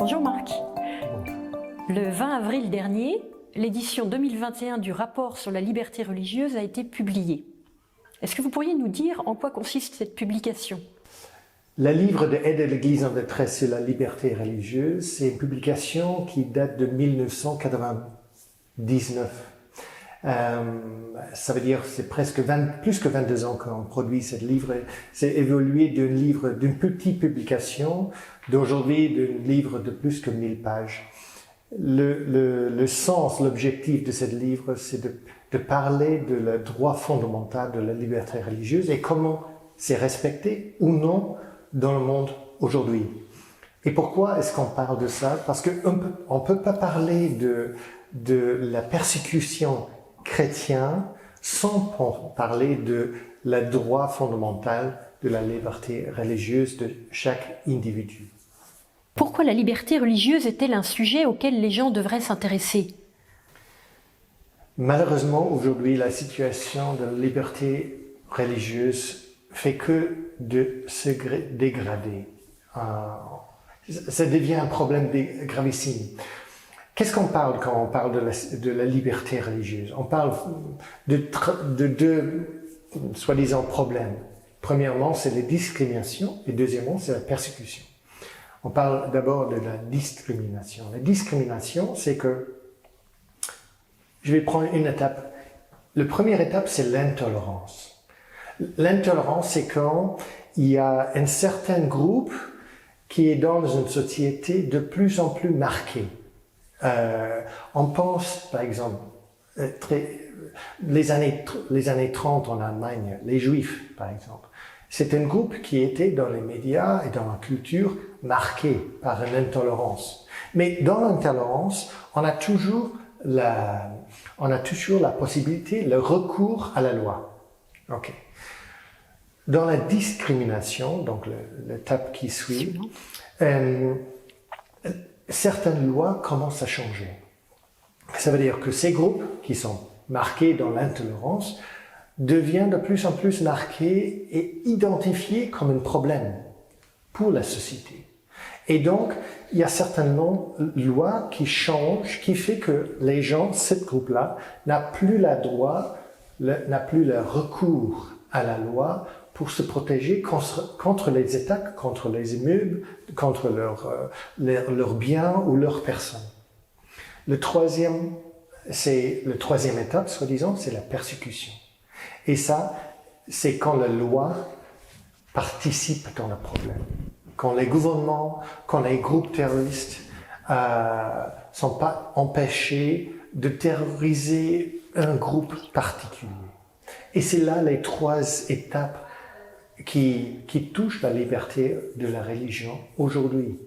Bonjour Marc. Le 20 avril dernier, l'édition 2021 du rapport sur la liberté religieuse a été publiée. Est-ce que vous pourriez nous dire en quoi consiste cette publication ? Le livre de Aide à l'Église en détresse sur la liberté religieuse, c'est une publication qui date de 1999. Ça veut dire c'est presque plus que 22 ans qu'on produit ce livre. C'est évolué d'une petite publication d'aujourd'hui d'un livre de plus que 1000 pages. Le sens, l'objectif de ce livre, c'est de parler de le droit fondamental de la liberté religieuse et comment c'est respecté ou non dans le monde aujourd'hui. Et pourquoi est-ce qu'on parle de ça? Parce qu'on ne peut pas parler de la persécution chrétienne sans parler de le droit fondamental de la liberté religieuse de chaque individu. Pourquoi la liberté religieuse est-elle un sujet auquel les gens devraient s'intéresser ? Malheureusement, aujourd'hui, la situation de la liberté religieuse fait que de se dégrader. Ça devient un problème gravissime. Qu'est-ce qu'on parle quand on parle de la liberté religieuse? On parle de deux, soi-disant, problèmes. Premièrement, c'est la discrimination et deuxièmement, c'est la persécution. On parle d'abord de la discrimination. La discrimination, c'est que, je vais prendre une étape. La première étape, c'est l'intolérance. L'intolérance, c'est quand il y a un certain groupe qui est dans une société de plus en plus marquée. On pense, par exemple, les années 30 en Allemagne, les Juifs, par exemple. C'est un groupe qui était dans les médias et dans la culture marqué par une intolérance. Mais dans l'intolérance, on a toujours la possibilité, le recours à la loi. Ok. Dans la discrimination, donc l'étape qui suit, certaines lois commencent à changer. Ça veut dire que ces groupes qui sont marqués dans l'intolérance deviennent de plus en plus marqués et identifiés comme un problème pour la société. Et donc, il y a certaines lois qui changent, qui fait que les gens, ce groupe-là, n'a plus le recours à la loi pour se protéger contre les attaques, contre les immeubles, contre leurs biens ou leurs personnes. Le troisième étape, soi-disant, c'est la persécution. Et ça, c'est quand la loi participe dans le problème. Quand les gouvernements, quand les groupes terroristes sont pas empêchés de terroriser un groupe particulier. Et c'est là les trois étapes qui touchent la liberté de la religion aujourd'hui.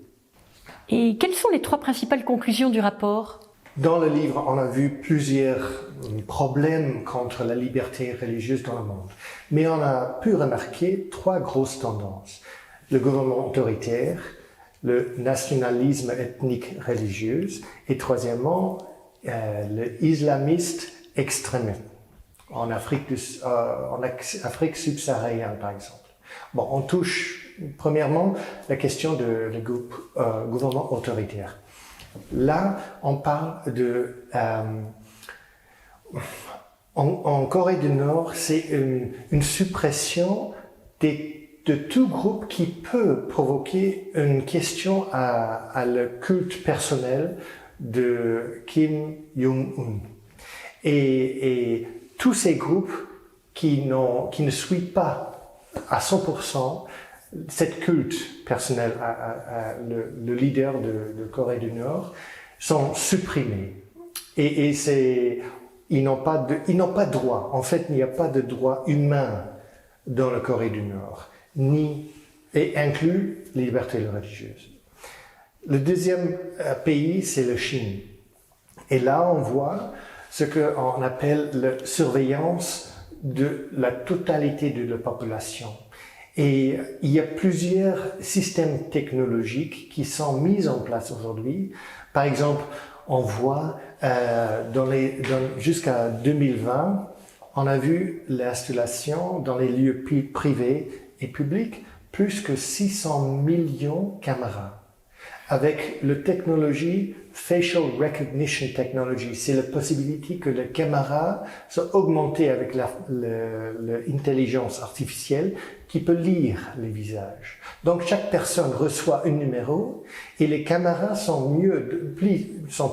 Et quelles sont les trois principales conclusions du rapport ? Dans le livre, on a vu plusieurs problèmes contre la liberté religieuse dans le monde. Mais on a pu remarquer trois grosses tendances. Le gouvernement autoritaire, le nationalisme ethnique religieux et troisièmement, l'islamisme extrémiste en Afrique subsaharienne, par exemple. Bon, on touche premièrement la question du gouvernement autoritaire. Là, on parle en Corée du Nord, c'est une suppression de tout groupe qui peut provoquer une question à le culte personnel de Kim Jong-un. Et tous ces groupes qui ne suivent pas à 100% cette culte personnel le leader de Corée du Nord sont supprimés. Et ils n'ont pas de droit. En fait, il n'y a pas de droit humain dans la Corée du Nord, et inclut la liberté religieuse. Le deuxième pays, c'est la Chine. Et là, on voit ce qu'on appelle la surveillance de la totalité de la population. Et il y a plusieurs systèmes technologiques qui sont mis en place aujourd'hui. Par exemple, on voit jusqu'à 2020, on a vu l'installation dans les lieux privés et publics plus que 600 millions de caméras. avec la technologie Facial Recognition Technology. C'est la possibilité que les caméras soient augmentées avec l'intelligence artificielle qui peut lire les visages. Donc chaque personne reçoit un numéro et les caméras sont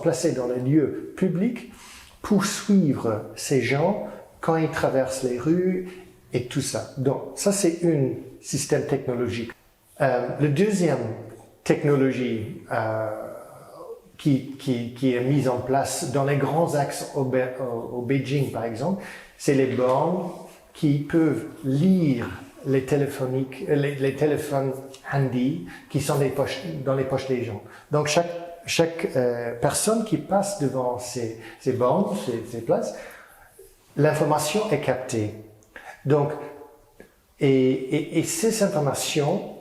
placées dans les lieux publics pour suivre ces gens quand ils traversent les rues et tout ça. Donc ça c'est un système technologique. La deuxième technologie qui est mise en place dans les grands axes au Beijing, par exemple, c'est les bornes qui peuvent lire les téléphones handy qui sont dans les poches des gens. Donc chaque personne qui passe devant ces bornes, ces places, l'information est captée. Donc, et ces informations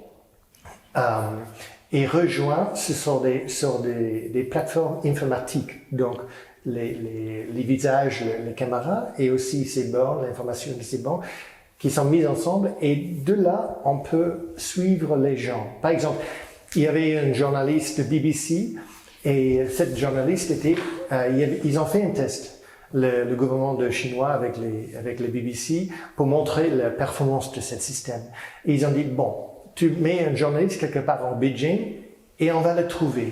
et rejoint sur des plateformes informatiques, donc les visages, les caméras et aussi ces bornes, l'information de ces bornes qui sont mises ensemble et de là on peut suivre les gens. Par exemple, il y avait un journaliste de BBC et cette journaliste ils ont fait un test. Le gouvernement de chinois avec les BBC pour montrer la performance de ce système. Et ils ont dit, bon, tu mets un journaliste quelque part en Beijing et on va le trouver.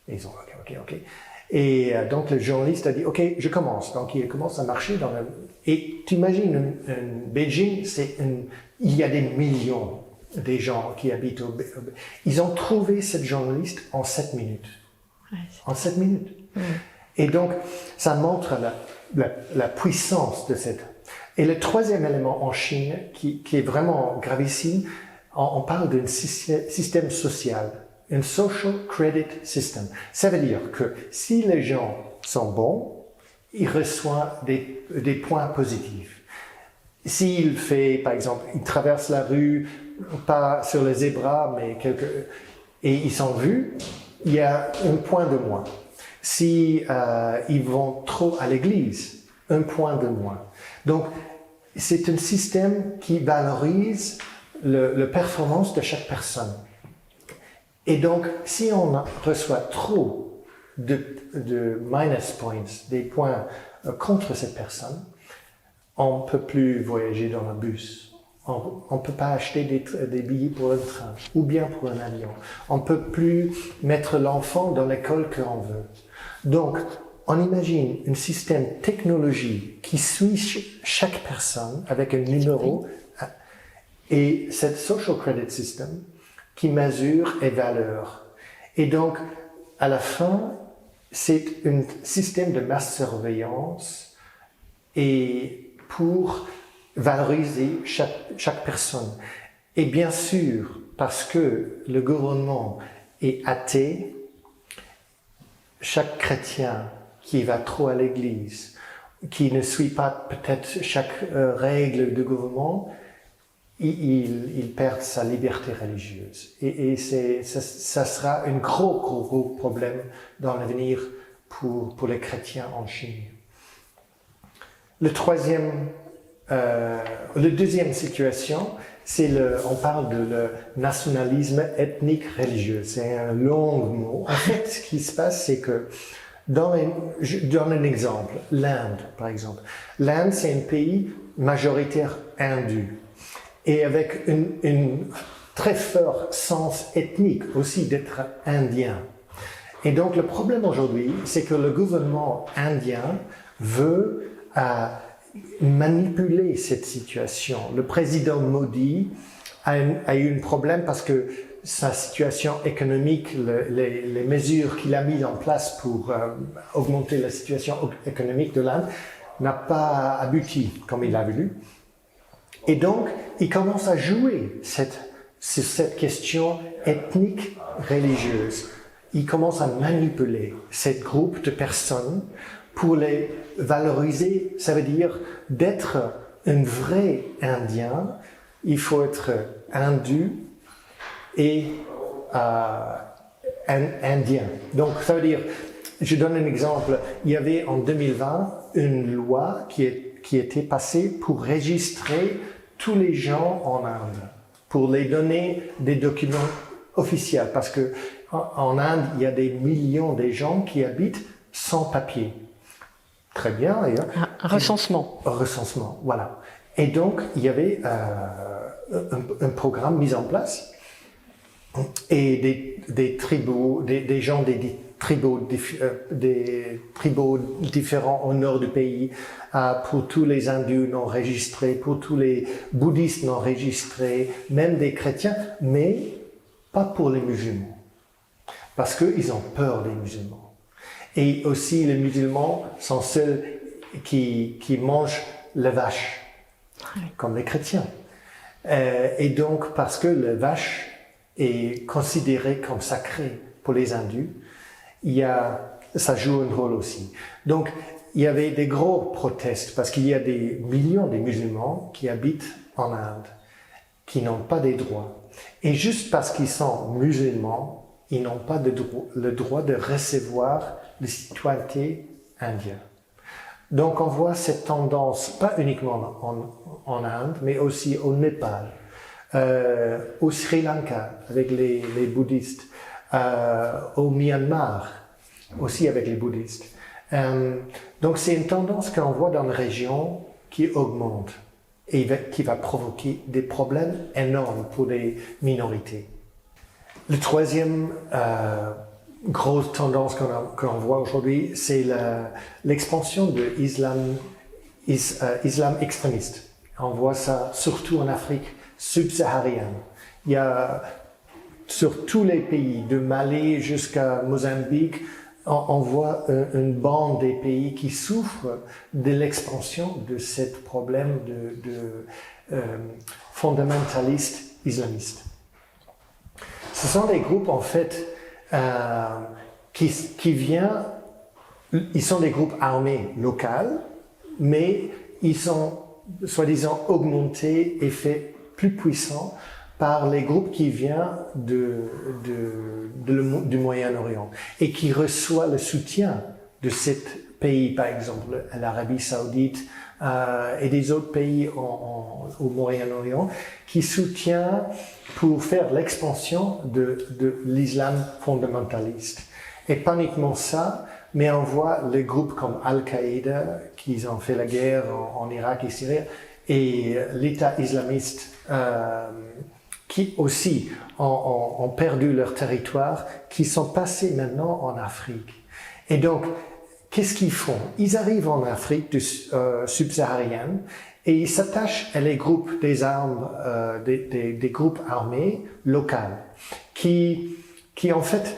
Et ils ont ok. Et donc le journaliste a dit, ok, je commence. Donc il commence à marcher et tu imagines, Beijing, il y a des millions de gens qui habitent ils ont trouvé cette journaliste en 7 minutes. Ouais, en 7 minutes. Et donc, ça montre la puissance de cette. Et le troisième élément en Chine, qui est vraiment gravissime, on parle d'un système social, un social credit system. Ça veut dire que si les gens sont bons, ils reçoivent des points positifs. S'il fait, par exemple, ils traversent la rue, pas sur les zébras, mais et ils sont vus, il y a un point de moins. Si ils vont trop à l'église, un point de moins. Donc, c'est un système qui valorise la performance de chaque personne. Et donc, si on reçoit trop de minus points, des points contre cette personne, on ne peut plus voyager dans le bus. On ne peut pas acheter des billets pour un train ou bien pour un avion. On ne peut plus mettre l'enfant dans l'école que l'on veut. Donc, on imagine un système technologique qui suit chaque personne avec un numéro et cette social credit system qui mesure les valeurs. Et donc, à la fin, c'est un système de masse surveillance et pour valoriser chaque personne. Et bien sûr, parce que le gouvernement est athée, chaque chrétien qui va trop à l'église, qui ne suit pas peut-être chaque règle du gouvernement, il perd sa liberté religieuse. Et ça sera un gros problème dans l'avenir pour les chrétiens en Chine. La deuxième situation, on parle de le nationalisme ethnique religieux. C'est un long mot. En fait, ce qui se passe, c'est que je donne un exemple. L'Inde, par exemple. L'Inde, c'est un pays majoritaire hindou et avec un très fort sens ethnique aussi d'être indien. Et donc, le problème aujourd'hui, c'est que le gouvernement indien veut manipuler cette situation. Le président Modi a eu un problème parce que sa situation économique, les mesures qu'il a mises en place pour augmenter la situation économique de l'Inde n'a pas abouti comme il a voulu. Et donc, il commence à jouer sur cette question ethnique religieuse. Il commence à manipuler ce groupe de personnes pour les valoriser. Ça veut dire d'être un vrai Indien, il faut être hindou et indien. Donc, ça veut dire, je donne un exemple, il y avait en 2020 une loi qui était passée pour enregistrer tous les gens en Inde, pour les donner des documents officiels, parce que en Inde, il y a des millions de gens qui habitent sans papier. Très bien. Un recensement. Un recensement, voilà. Et donc, il y avait un programme mis en place et des tribus, des gens des tribus différents au nord du pays, pour tous les hindous non enregistrés, pour tous les bouddhistes non enregistrés, même des chrétiens, mais pas pour les musulmans. Parce qu'ils ont peur des musulmans. Et aussi, les musulmans sont ceux qui mangent la vache, comme les chrétiens. Et donc, parce que la vache est considérée comme sacrée pour les hindous, ça joue un rôle aussi. Donc, il y avait des gros protestes parce qu'il y a des millions de musulmans qui habitent en Inde, qui n'ont pas des droits. Et juste parce qu'ils sont musulmans, ils n'ont pas le droit de recevoir la citoyenneté indienne. Donc on voit cette tendance, pas uniquement en Inde, mais aussi au Népal, au Sri Lanka avec les bouddhistes, au Myanmar aussi avec les bouddhistes. Donc c'est une tendance qu'on voit dans la région qui augmente et qui va provoquer des problèmes énormes pour les minorités. Le troisième grosse tendance qu'on voit aujourd'hui, c'est l'expansion de l'islam extrémiste. On voit ça surtout en Afrique subsaharienne. Il y a sur tous les pays, de Mali jusqu'à Mozambique, on voit une bande des pays qui souffrent de l'expansion de ce problème de fondamentalistes islamistes. Ce sont des groupes, en fait, qui viennent, ils sont des groupes armés locaux, mais ils sont, soi-disant, augmentés et faits plus puissants par les groupes qui viennent du Moyen-Orient et qui reçoivent le soutien de ces pays, par exemple l'Arabie Saoudite et des autres pays au Moyen-Orient, qui soutiennent pour faire l'expansion de l'islam fondamentaliste. Et pas uniquement ça, mais on voit les groupes comme Al-Qaïda, qui ont fait la guerre en Irak et Syrie, et l'État islamiste, qui aussi ont perdu leur territoire, qui sont passés maintenant en Afrique. Et donc, qu'est-ce qu'ils font? Ils arrivent en Afrique subsaharienne et ils s'attachent à les groupes des armes, des groupes armés locaux, qui en fait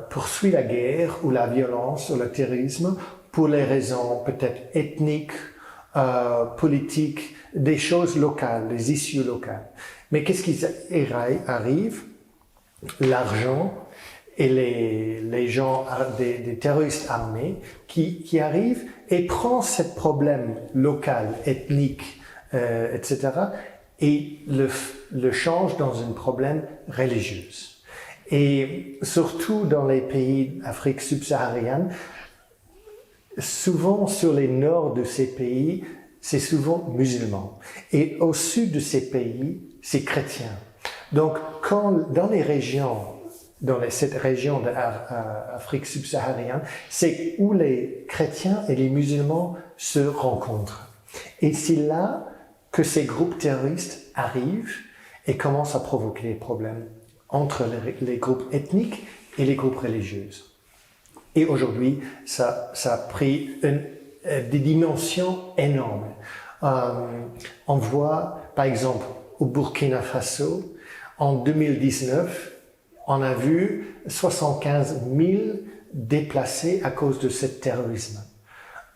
poursuivent la guerre ou la violence ou le terrorisme pour les raisons peut-être ethniques, politiques, des choses locales, des issues locales. Mais qu'est-ce qui arrive? L'argent et les gens, des terroristes armés qui arrivent et prennent ce problème local, ethnique, etc., et le changent dans un problème religieux. Et surtout dans les pays d'Afrique subsaharienne, souvent sur les nord de ces pays, c'est souvent musulman. Et au sud de ces pays, c'est chrétien. Donc, dans les régions, cette région d'Afrique subsaharienne, c'est où les chrétiens et les musulmans se rencontrent. Et c'est là que ces groupes terroristes arrivent et commencent à provoquer des problèmes entre les groupes ethniques et les groupes religieux. Et aujourd'hui, ça a pris des dimensions énormes. On voit, par exemple, au Burkina Faso, en 2019, on a vu 75 000 déplacés à cause de ce terrorisme.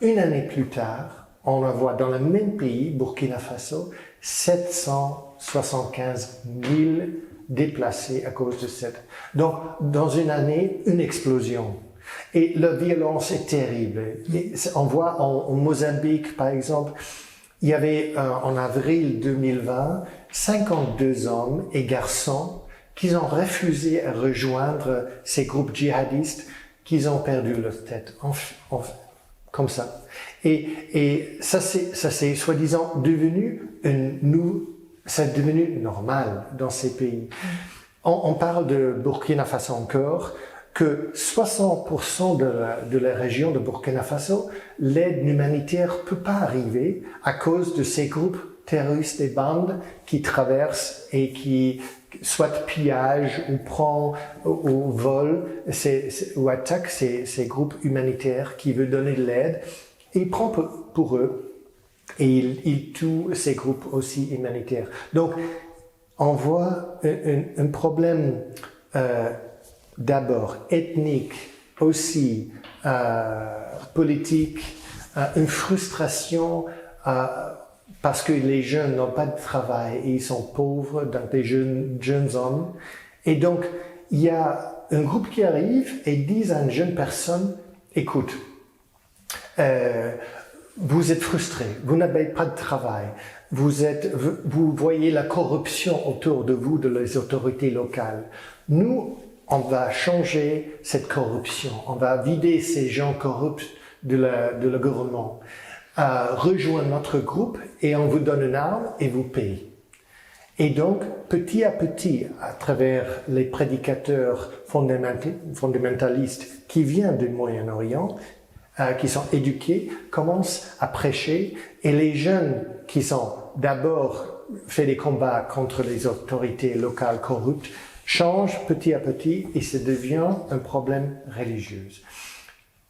Une année plus tard, on en voit dans le même pays, Burkina Faso, 775 000 déplacés à cause de cette. Donc, dans une année, une explosion. Et la violence est terrible. Et on voit en Mozambique, par exemple, il y avait en avril 2020, 52 hommes et garçons qui ont refusé à rejoindre ces groupes djihadistes, qui ont perdu leur tête, comme ça. Et ça c'est soi-disant devenu c'est devenu normal dans ces pays. On parle de Burkina Faso encore, que 60% de la région de Burkina Faso, l'aide humanitaire ne peut pas arriver à cause de ces groupes terroristes et bandes qui traversent et qui soit pillagent ou prennent ou volent ou attaquent ces groupes humanitaires qui veulent donner de l'aide. Et ils prennent pour eux et ils tuent ces groupes aussi humanitaires. Donc, on voit un problème d'abord ethnique, aussi politique, une frustration parce que les jeunes n'ont pas de travail et ils sont pauvres, donc des jeunes hommes. Et donc, il y a un groupe qui arrive et dit à une jeune personne, écoute, vous êtes frustré, vous n'avez pas de travail, vous voyez la corruption autour de vous, de les autorités locales. Nous, on va changer cette corruption, on va vider ces gens corrupts de le gouvernement. Rejoindre notre groupe et on vous donne une arme et vous paye. Et donc, petit à petit, à travers les prédicateurs fondamentalistes qui viennent du Moyen-Orient, qui sont éduqués, commencent à prêcher, et les jeunes qui sont d'abord fait des combats contre les autorités locales corruptes changent petit à petit et ça devient un problème religieux.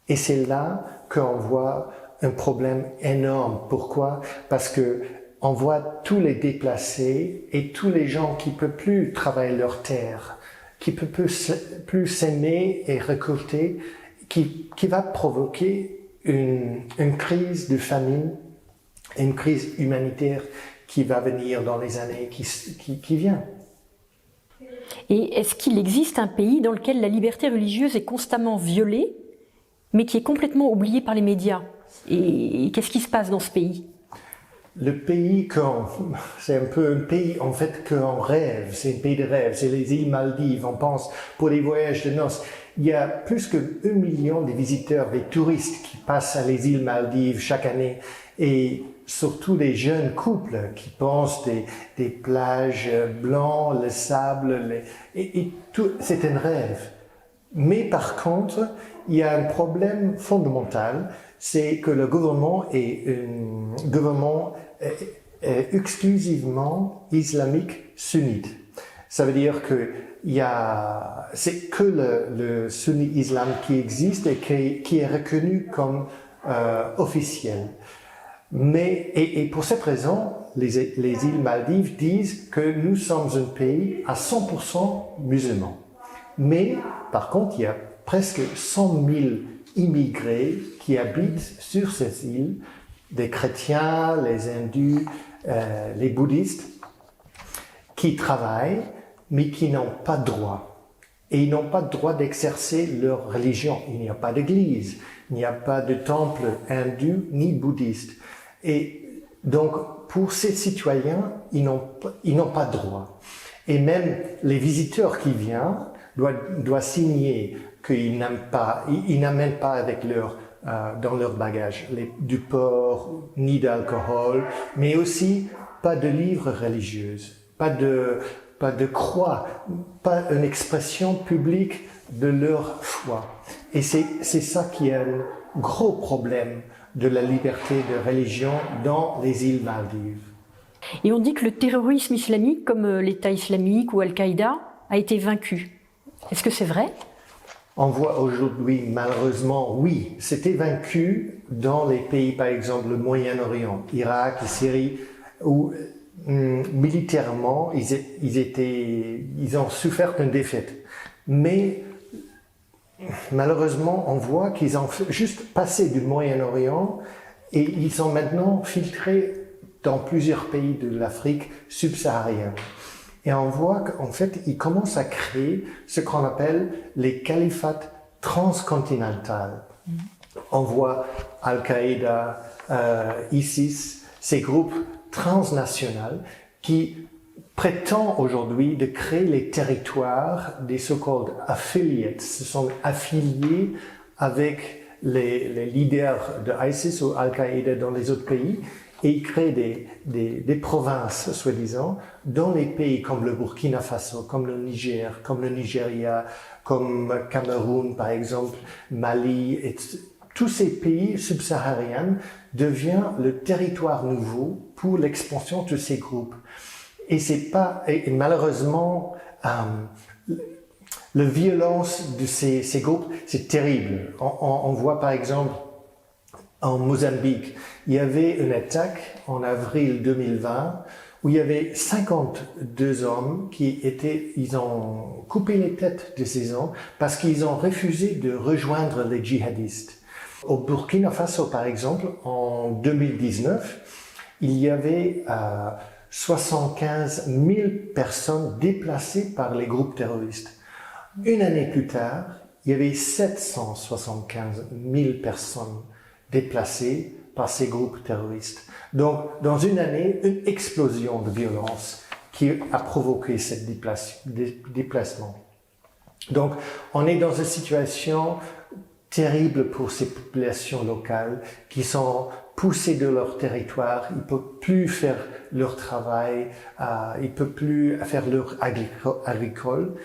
Et c'est là qu'on voit un problème énorme. Pourquoi? Parce que on voit tous les déplacés et tous les gens qui ne peuvent plus travailler leur terre, qui ne peuvent plus s'aimer et récolter, qui va provoquer une crise de famine, une crise humanitaire qui va venir dans les années qui viennent. Et est-ce qu'il existe un pays dans lequel la liberté religieuse est constamment violée, mais qui est complètement oublié par les médias? Et qu'est-ce qui se passe dans ce pays? Le pays, c'est un peu un pays en fait qu'on rêve, c'est un pays de rêve, c'est les îles Maldives, on pense pour les voyages de noces. Il y a plus que 1 million de visiteurs, des touristes qui passent à les îles Maldives chaque année et surtout des jeunes couples qui pensent des plages blancs, le sable, et tout, c'est un rêve. Mais par contre, il y a un problème fondamental, c'est que le gouvernement est un gouvernement exclusivement islamique sunnite. Ça veut dire que c'est que le sunni islam qui existe et qui est reconnu comme officiel. Et pour cette raison, les îles Maldives disent que nous sommes un pays à 100% musulman. Mais par contre, il y a presque 100 000 immigrés qui habitent sur ces îles, des chrétiens, les hindus, les bouddhistes, qui travaillent, mais qui n'ont pas de droit. Et ils n'ont pas de droit d'exercer leur religion. Il n'y a pas d'église, il n'y a pas de temple hindou ni bouddhiste. Et donc, pour ces citoyens, ils n'ont pas de droit. Et même les visiteurs qui viennent doivent signer qu'ils n'amènent pas avec dans leur bagage du porc, ni d'alcool, mais aussi pas de livres religieux, pas de croix, pas une expression publique de leur foi. Et c'est ça qui est un gros problème de la liberté de religion dans les îles Maldives. Et on dit que le terrorisme islamique, comme l'État islamique ou Al-Qaïda, a été vaincu. Est-ce que c'est vrai? On voit aujourd'hui, malheureusement, oui, c'était vaincu dans les pays, par exemple, le Moyen-Orient, Irak, Syrie, où militairement, ils ont souffert une défaite. Mais malheureusement, on voit qu'ils ont juste passé du Moyen-Orient et ils sont maintenant filtrés dans plusieurs pays de l'Afrique subsaharienne. Et on voit qu'en fait, ils commencent à créer ce qu'on appelle les califats transcontinentaux. On voit Al-Qaïda, ISIS, ces groupes transnationaux qui prétendent aujourd'hui de créer les territoires des so-called affiliates. Ce sont affiliés avec les leaders de ISIS ou Al-Qaïda dans les autres pays. Et il crée des provinces, soi-disant, dans les pays comme le Burkina Faso, comme le Niger, comme le Nigeria, comme Cameroun, par exemple, Mali, et tous ces pays subsahariens deviennent le territoire nouveau pour l'expansion de ces groupes. Et c'est pas, et malheureusement, la violence de ces groupes, c'est terrible. On voit par exemple en Mozambique, il y avait une attaque en avril 2020 où il y avait 52 hommes ils ont coupé les têtes de ces hommes parce qu'ils ont refusé de rejoindre les djihadistes. Au Burkina Faso, par exemple, en 2019, il y avait 75 000 personnes déplacées par les groupes terroristes. Une année plus tard, il y avait 775 000 personnes déplacées par ces groupes terroristes. Donc, dans une année, une explosion de violence qui a provoqué ce déplacement. Donc, on est dans une situation terrible pour ces populations locales qui sont poussées de leur territoire, ils ne peuvent plus faire leur travail, ils ne peuvent plus faire leur agricole.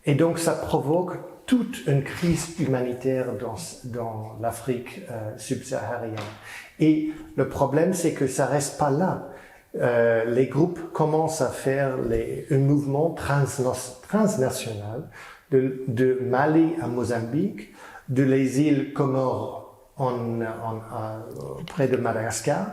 Et donc, ça provoque toute une crise humanitaire dans l'Afrique subsaharienne. Et le problème, c'est que ça reste pas là. Les groupes commencent à faire un mouvement transnational de Mali à Mozambique, de les îles Comores près de Madagascar,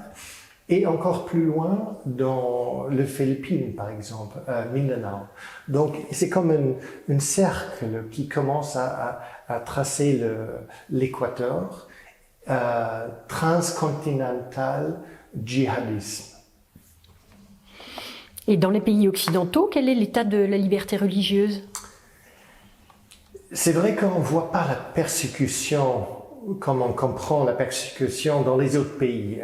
et encore plus loin dans les Philippines, par exemple, Mindanao. Donc, c'est comme un cercle qui commence à tracer l'équateur transcontinental djihadisme. Et dans les pays occidentaux, quel est l'état de la liberté religieuse? C'est vrai qu'on ne voit pas la persécution comme on comprend la persécution dans les autres pays.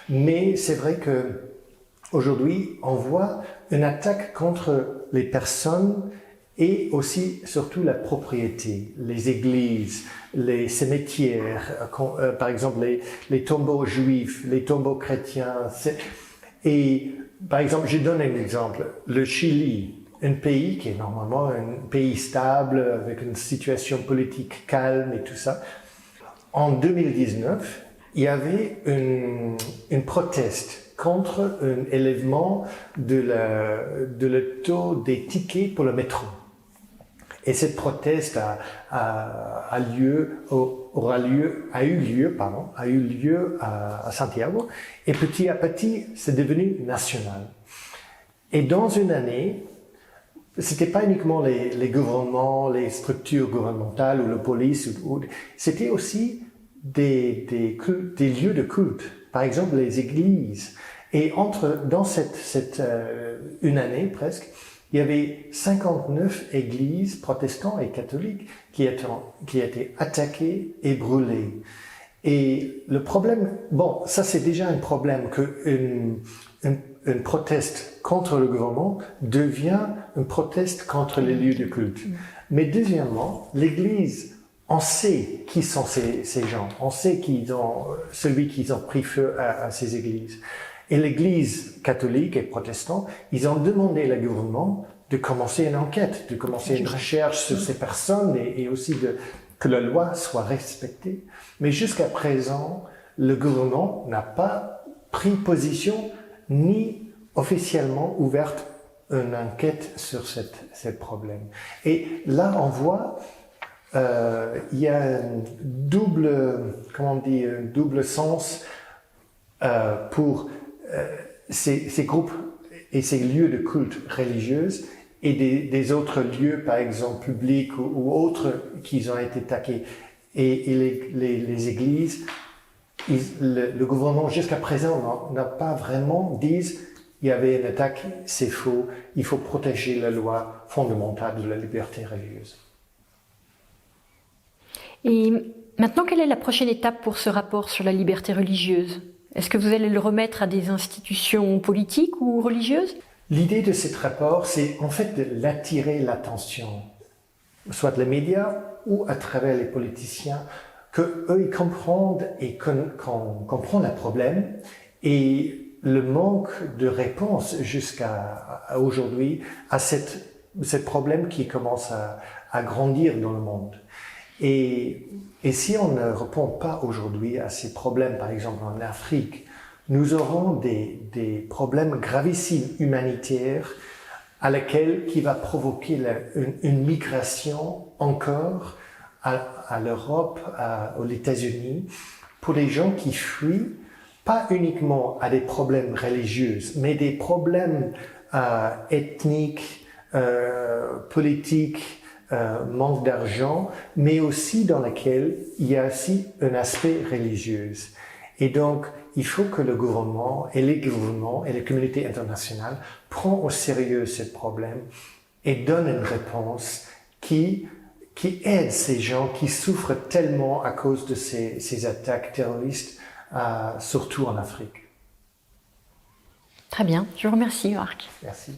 Mais c'est vrai que aujourd'hui, on voit une attaque contre les personnes et aussi, surtout, la propriété, les églises, les cimetières, par exemple les tombeaux juifs, les tombeaux chrétiens. Et par exemple, je donne un exemple, le Chili, un pays qui est normalement un pays stable, avec une situation politique calme et tout ça. En 2019, il y avait une proteste contre un élèvement de le taux des tickets pour le métro. Et cette proteste a eu lieu à Santiago. Et petit à petit, c'est devenu national. Et dans une année, c'était pas uniquement les gouvernements, les structures gouvernementales ou la police, c'était aussi des lieux de culte. Par exemple, les églises. Et dans une année presque, il y avait 59 églises protestantes et catholiques qui étaient attaquées et brûlées. Et le problème, ça c'est déjà un problème qu'une proteste contre le gouvernement devient une proteste contre les lieux de culte. Mais deuxièmement, l'Église, on sait qui sont ces gens, on sait celui qui ont pris feu à ces églises. Et l'Église catholique et protestante, ils ont demandé au gouvernement de commencer une enquête, de commencer une recherche sur ces personnes et aussi que la loi soit respectée. Mais jusqu'à présent, le gouvernement n'a pas pris position ni officiellement ouverte une enquête sur ce problème. Et là, on voit, il y a un double sens pour ces groupes et ces lieux de culte religieux et des autres lieux, par exemple publics ou autres, qui ont été attaqués. Et les églises, le gouvernement jusqu'à présent n'a pas vraiment dit il y avait une attaque, c'est faux, il faut protéger la loi fondamentale de la liberté religieuse. Et maintenant, quelle est la prochaine étape pour ce rapport sur la liberté religieuse? Est-ce que vous allez le remettre à des institutions politiques ou religieuses? L'idée de ce rapport, c'est en fait d'attirer l'attention, soit les médias ou à travers les politiciens, qu'eux ils comprennent et qu'on comprend le problème et le manque de réponse jusqu'à aujourd'hui à ce problème qui commence à grandir dans le monde. Et si on ne répond pas aujourd'hui à ces problèmes, par exemple en Afrique, nous aurons des problèmes gravissimes humanitaires qui va provoquer une migration encore à l'Europe, aux États-Unis, pour les gens qui fuient, pas uniquement à des problèmes religieux, mais des problèmes ethniques, politiques, manque d'argent, mais aussi dans lequel il y a aussi un aspect religieux. Et donc, il faut que le gouvernement et les gouvernements et les communautés internationales prennent au sérieux ce problème et donnent une réponse qui aide ces gens qui souffrent tellement à cause de ces attaques terroristes, surtout en Afrique. Très bien, je vous remercie Marc. Merci.